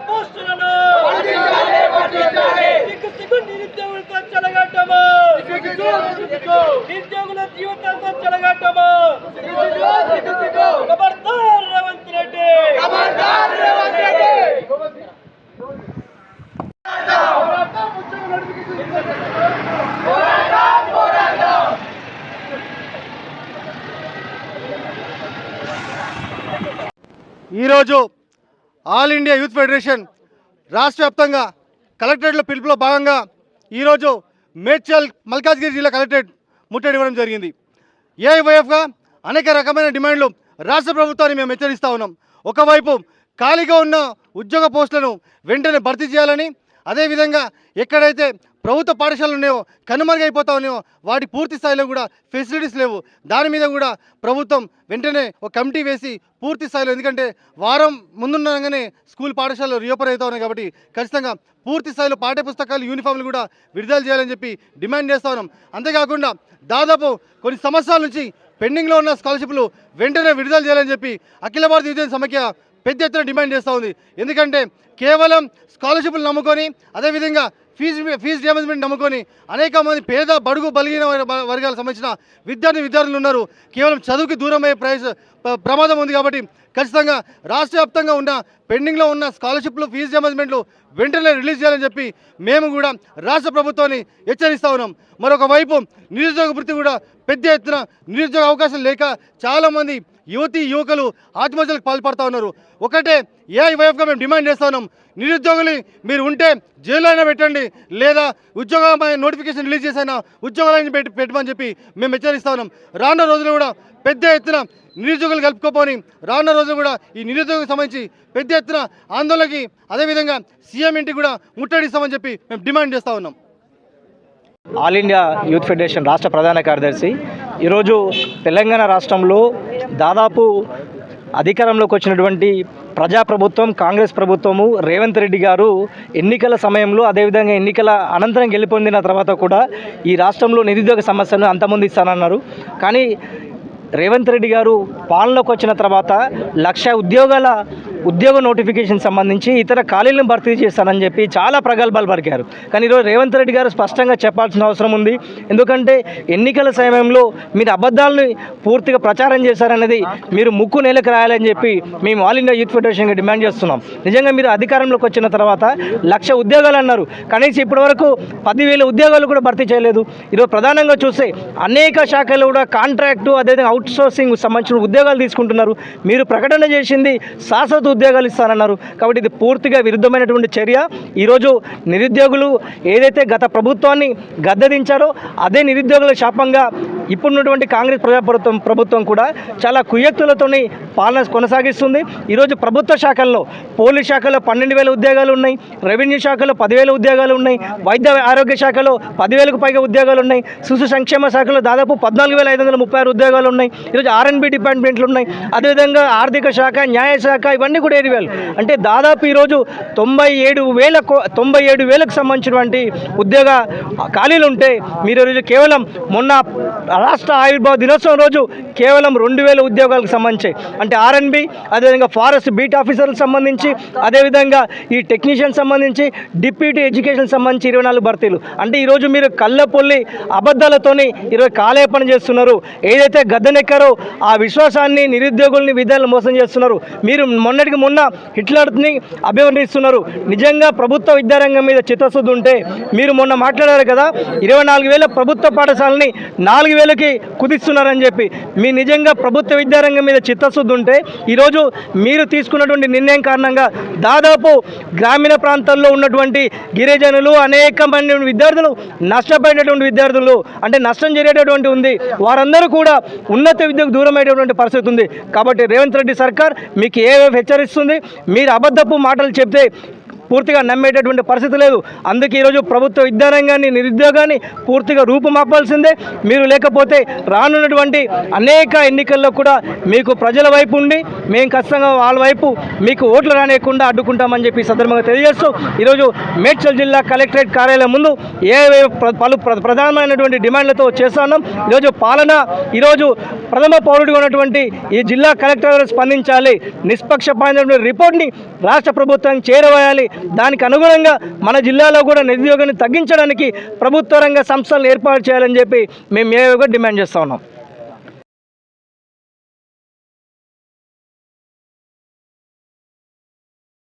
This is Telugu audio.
పోస్టులను సిగ్గు నిరుద్యోగులతో చెలగట్టమా, నిరుద్యోగుల జీవితాలతో చెలగట్టమా. ఖబర్దార్ రేవంత్ రెడ్డి. ఈరోజు ఆల్ ఇండియా యూత్ ఫెడరేషన్ రాష్ట్ర వ్యాప్తంగా కలెక్టరేట్ల పిలుపులో భాగంగా ఈరోజు మేడ్చల్ మల్కాజ్గిరి జిల్లా కలెక్టరేట్ ముట్టడి ఇవ్వడం జరిగింది. ఏఐవైఎఫ్గా అనేక రకమైన డిమాండ్లు రాష్ట్ర ప్రభుత్వాన్ని మేము హెచ్చరిస్తూ ఉన్నాం. ఒకవైపు ఖాళీగా ఉన్న ఉద్యోగ పోస్టులను వెంటనే భర్తీ చేయాలని, అదేవిధంగా ఎక్కడైతే ప్రభుత్వ పాఠశాలలు ఉన్నాయో కనుమరుగైపోతా ఉన్నాయో వాటి పూర్తి స్థాయిలో కూడా ఫెసిలిటీస్ లేవు. దాని మీద కూడా ప్రభుత్వం వెంటనే ఒక కమిటీ వేసి పూర్తి స్థాయిలో, ఎందుకంటే వారం ముందుండగానే స్కూల్ పాఠశాలలు రీఓపెన్ అవుతా ఉన్నాయి కాబట్టి ఖచ్చితంగా పూర్తి స్థాయిలో పాఠ్యపుస్తకాలు, యూనిఫామ్లు కూడా విడుదల చేయాలని చెప్పి డిమాండ్ చేస్తూ ఉన్నాం. అంతేకాకుండా దాదాపు కొన్ని సంవత్సరాల నుంచి పెండింగ్లో ఉన్న స్కాలర్షిప్లు వెంటనే విడుదల చేయాలని చెప్పి అఖిల భారత విద్యార్థి సమైక్య పెద్ద ఎత్తున డిమాండ్ చేస్తూ ఉంది. ఎందుకంటే కేవలం స్కాలర్షిప్లు నమ్ముకొని, అదేవిధంగా ఫీజు రియంబర్స్మెంట్ నమ్ముకొని అనేక మంది పేద బడుగు బలిగిన వర్గాలకు సంబంధించిన విద్యార్థులు ఉన్నారు. కేవలం చదువుకి దూరం అయ్యే ప్రమాదం ఉంది. కాబట్టి ఖచ్చితంగా రాష్ట్ర వ్యాప్తంగా ఉన్న పెండింగ్లో ఉన్న స్కాలర్షిప్లు, ఫీజు రియంబర్స్మెంట్లు వెంటనే రిలీజ్ చేయాలని చెప్పి మేము కూడా రాష్ట్ర ప్రభుత్వాన్ని హెచ్చరిస్తూ ఉన్నాం. మరొక వైపు నిరుద్యోగ వృత్తి కూడా పెద్ద ఎత్తున నిరుద్యోగ అవకాశం లేక చాలామంది యువకులు ఆత్మహత్యలకు పాల్పడుతూ ఉన్నారు. ఒకటే ఏఐవైఎఫ్గా మేము డిమాండ్ చేస్తూ ఉన్నాం, నిరుద్యోగులు మీరు ఉంటే జైల్లో అయినా పెట్టండి, లేదా ఉద్యోగ నోటిఫికేషన్ రిలీజ్ చేసైనా ఉద్యోగాలను పెట్టమని చెప్పి మేము హెచ్చరిస్తా ఉన్నాం. రానున్న రోజులు కూడా పెద్ద ఎత్తున నిరుద్యోగులు కలుపుకోపోని రానున్న రోజులు కూడా ఈ నిరుద్యోగం సంబంధించి పెద్ద ఎత్తున ఆందోళనకి, అదేవిధంగా సీఎం ఇంటికి కూడా ముట్టడిస్తామని చెప్పి మేము డిమాండ్ చేస్తూ ఉన్నాం. ఆల్ ఇండియా యూత్ ఫెడరేషన్ రాష్ట్ర ప్రధాన కార్యదర్శి ఈరోజు తెలంగాణ రాష్ట్రంలో దాదాపు అధికారంలోకి వచ్చినటువంటి ప్రజాప్రభుత్వం, కాంగ్రెస్ ప్రభుత్వము, రేవంత్ రెడ్డి గారు ఎన్నికల సమయంలో, అదేవిధంగా ఎన్నికల అనంతరం గెలుపొందిన తర్వాత కూడా ఈ రాష్ట్రంలో నిరుద్యోగ సమస్యను అంతమొందిస్తానన్నారు. కానీ రేవంత్ రెడ్డి గారు పాలనలోకి వచ్చిన తర్వాత 1,00,000 ఉద్యోగ నోటిఫికేషన్ సంబంధించి ఇతర ఖాళీలను భర్తీ చేస్తానని చెప్పి చాలా ప్రగల్భాలు పలికారు. కానీ ఈరోజు రేవంత్ రెడ్డి గారు స్పష్టంగా చెప్పాల్సిన అవసరం ఉంది. ఎందుకంటే ఎన్నికల సమయంలో మీరు అబద్ధాలను పూర్తిగా ప్రచారం చేశారనేది మీరు ముక్కు నేలకు రాయాలని చెప్పి మేము ఆల్ ఇండియా యూత్ ఫెడరేషన్గా డిమాండ్ చేస్తున్నాం. నిజంగా మీరు అధికారంలోకి వచ్చిన తర్వాత 1,00,000 ఉద్యోగాలు అన్నారు, కనీసం ఇప్పటివరకు 10,000 ఉద్యోగాలు కూడా భర్తీ చేయలేదు. ఈరోజు ప్రధానంగా చూస్తే అనేక శాఖలు కూడా కాంట్రాక్టు, అదేవిధంగా అవుట్సోర్సింగ్ సంబంధించిన ఉద్యోగాలు తీసుకుంటున్నారు. మీరు ప్రకటన చేసింది శాశ్వత ఉద్యోగాలు ఇస్తారన్నారు. కాబట్టి ఇది పూర్తిగా విరుద్ధమైనటువంటి చర్య. ఈరోజు నిరుద్యోగులు ఏదైతే గత ప్రభుత్వాన్ని గద్దెదించారో అదే నిరుద్యోగుల శాపంగా ఇప్పుడున్నటువంటి కాంగ్రెస్ ప్రభుత్వం కూడా చాలా కుయ్యక్తులతోని పాలన కొనసాగిస్తుంది. ఈరోజు ప్రభుత్వ శాఖల్లో పోలీస్ శాఖలో 12,000 ఉద్యోగాలు ఉన్నాయి, రెవెన్యూ శాఖలో 10,000 ఉద్యోగాలు ఉన్నాయి, వైద్య ఆరోగ్య శాఖలో 10,000కు పైగా ఉద్యోగాలు ఉన్నాయి, శిశు సంక్షేమ శాఖలో దాదాపు 14,536 ఉద్యోగాలు ఉన్నాయి. ఈరోజు R&B డిపార్ట్మెంట్లు ఉన్నాయి, అదేవిధంగా ఆర్థిక శాఖ, న్యాయశాఖ ఇవన్నీ కూడా 7,000. అంటే దాదాపు ఈరోజు 97,000కు సంబంధించినటువంటి ఉద్యోగ ఖాళీలు ఉంటే మీరు ఈరోజు కేవలం మొన్న రాష్ట్ర ఆవిర్భావ దినోత్సవం రోజు కేవలం 2,000 ఉద్యోగాలకు సంబంధించి, అంటే R&B, అదేవిధంగా ఫారెస్ట్ బీట్ ఆఫీసర్లకు సంబంధించి, అదేవిధంగా ఈ టెక్నీషియన్ సంబంధించి, డిప్యూటీ ఎడ్యుకేషన్ సంబంధించి 24 భర్తీలు. అంటే ఈరోజు మీరు కళ్ళపొల్లి అబద్ధాలతోని ఈరోజు కాలేపన చేస్తున్నారు. ఏదైతే గద్దెనెక్కారో ఆ విశ్వాసాన్ని, నిరుద్యోగుల్ని, విద్యార్థులు మోసం చేస్తున్నారు. మీరు మొన్నటికి మొన్న హిట్లర్ని అభివర్ణిస్తున్నారు. నిజంగా ప్రభుత్వ విద్యారంగం మీద చిత్తశుద్ధి ఉంటే మీరు మొన్న మాట్లాడారు కదా, 24,000 ప్రభుత్వ పాఠశాలని 4,000కి కుదిస్తున్నారని చెప్పి. మీ నిజంగా ప్రభుత్వ విద్యారంగం మీద చిత్తశుద్ధి ఉంటే ఈరోజు మీరు తీసుకున్నటువంటి నిర్ణయం కారణంగా దాదాపు గ్రామీణ ప్రాంతాల్లో ఉన్నటువంటి గిరిజనులు, అనేక మంది విద్యార్థులు నష్టపోయినటువంటి విద్యార్థులు, అంటే నష్టం జరిగేటటువంటి ఉంది. వారందరూ కూడా ఉన్నత విద్యకు దూరం అయ్యేటటువంటి పరిస్థితి ఉంది. కాబట్టి రేవంత్ రెడ్డి సర్కార్ మీకు హెచ్చరిస్తుంది, మీరు అబద్ధపు మాటలు చెప్తే పూర్తిగా నమ్మేటటువంటి పరిస్థితి లేదు. అందుకే ఈరోజు ప్రభుత్వ విద్యారంగాన్ని నిరుద్యోగాన్ని పూర్తిగా రూపుమాపాల్సిందే. మీరు లేకపోతే రానున్నటువంటి అనేక ఎన్నికల్లో కూడా మీకు ప్రజల వైపు ఉండి మేము ఖచ్చితంగా వాళ్ళ వైపు మీకు ఓట్లు రానియకుండా అడ్డుకుంటామని చెప్పి సందర్భంగా తెలియజేస్తూ ఈరోజు మేడ్చల్ జిల్లా కలెక్టరేట్ కార్యాలయం ముందు పలు ప్రధానమైనటువంటి డిమాండ్లతో చేస్తున్నాం. ఈరోజు పాలన ఈరోజు ప్రథమ పౌరుడిగా ఉన్నటువంటి ఈ జిల్లా కలెక్టర్ స్పందించాలి. నిష్పక్షపాతమైనటువంటి రిపోర్ట్ని రాష్ట్ర ప్రభుత్వానికి చేరవేయాలి. దానికి అనుగుణంగా మన జిల్లాలో కూడా నిరుద్యోగాన్ని తగ్గించడానికి ప్రభుత్వ రంగ సంస్థలను ఏర్పాటు చేయాలని చెప్పి మేము ఏవేగా డిమాండ్ చేస్తూ ఉన్నాం.